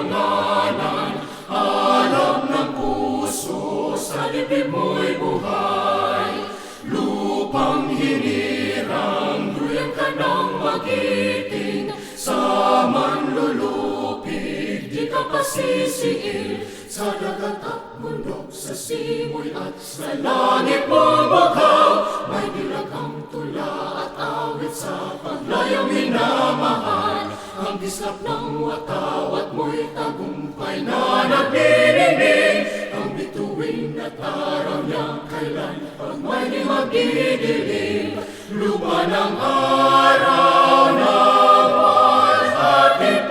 pangalan. Alam ng puso, sa dibdib mo'y buhay. Lupang hinirang, duyan ka ng magiting. Sa manlulupig, di ka pasisiil. Sa dagat at bundok, sa simoy at sa langit mong bughaw. May dilagang tula at awit sa paglayang minamahal. Ang bislap ng watawat mo'y tagumpay na nagdirinig. Ang bituin at araw niyang kailan pag may di magdidilim. Lupa ng araw na walhati